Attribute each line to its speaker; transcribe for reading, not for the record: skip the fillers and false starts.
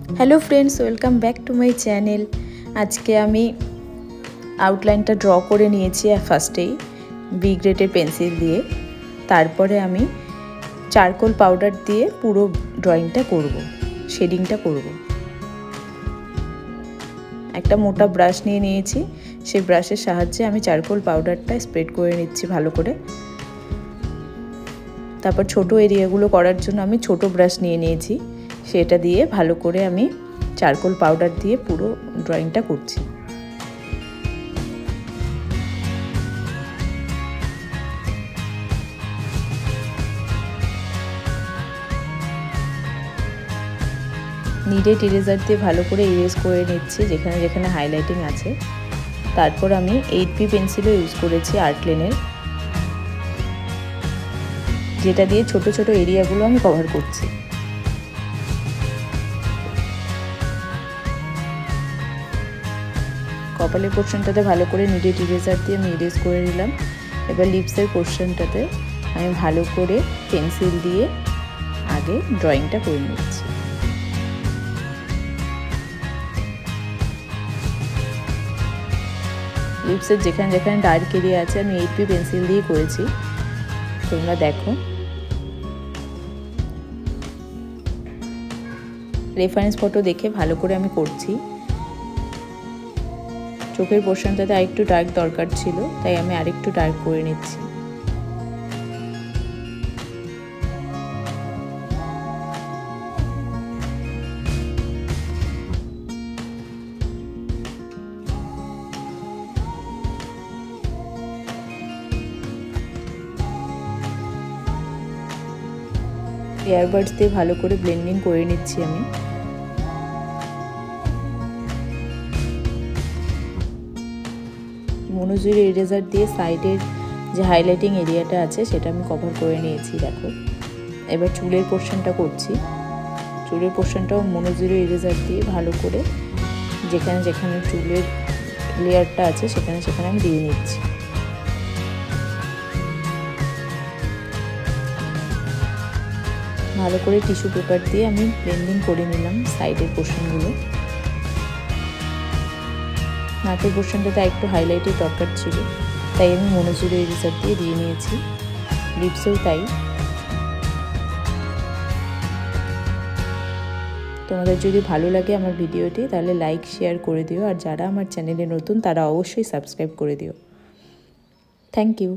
Speaker 1: Hello friends, welcome back to my channel. आज के आमी आउटलाइनटा ड्र करे निएछि फार्स्टेई बी ग्रेडेर पेंसिल दिए। तारपरे आमी चारकोल पाउडार दिए पुरो ड्रइंगटा करब, शेडिंगटा करब। एक मोटा ब्राश निये निएछि, सेई ब्राशेर साहाज्ये आमी चारकोल पाउडारटा स्प्रेड करे निচ্ছি भालो करे। तारपर छोटो एरियागुलो करार जोन्नो आमी छोटो ब्राश निये निएछि, सेटा दिए भालो करे आमी चारकोल पाउडार दिए पुरो ड्रइंगटा करछि। नीडेड इरेजार दिए भालो करे इरेज करे निচ্ছি जेखाने जेखाने हाइलाइटिंग आछे। तारपर आमी 8B पेंसिलও इउज करेছি आर्टलेনের, जेटा दिए छोटो छोटो एरियागुलो आमी कभार करছি। कपालेर पोर्शनटाते भालो करे नीडेड इरेजार दिए आमी इरेज करे निलाम। एबार लिप्सेर पोर्शनटाते आमी भालो करे पेंसिल दिए आगे ड्रइंगटा करे निচ্ছি। लिप्सेर जेखाने जेखाने डार्क एरिया आछे आमी 8B पेंसिल दिए करेছি, तोमरा देखो। रेफारेंस फटो देखे भालो करे आमी करছি। चोखेर पोर्शनटाते आरेकटू डार्क दरकार छिलो, ताई आमी आरेकटू डार्क करे निচ্ছি। एयारबाड्स दिए भालो करे ब्लेंडिंग करे निচ্ছি आमी। মনোজুরি ইরেজার দিয়ে সাইডের যে হাইলাইটিং এরিয়াটা আছে সেটা আমি কভার করে নিয়েছি। দেখো, এবার চুলের পোর্শনটা করছি। চুলের পোর্শনটাও মনোজুরি ইরেজার দিয়ে ভালো করে যেখানে যেখানে চুলের লেয়ারটা আছে সেখানে সেখানে আমি দিয়ে নিচ্ছি। ভালো করে টিস্যু পেপার দিয়ে আমি ব্লেন্ডিং করে নিলাম সাইডের পোর্শনগুলো। নাকের পোর্শনটাতে একটু হাইলাইটের দরকার ছিল, তাই আমি মনোজুরি ইরেজার দিয়ে নিয়েছি। লিপসেও তাই। তোমাদের যদি ভালো লাগে আমার ভিডিওটি তাহলে লাইক শেয়ার করে দিও, আর যারা আমার চ্যানেলে নতুন তারা অবশ্যই সাবস্ক্রাইব করে দিও। Thank you.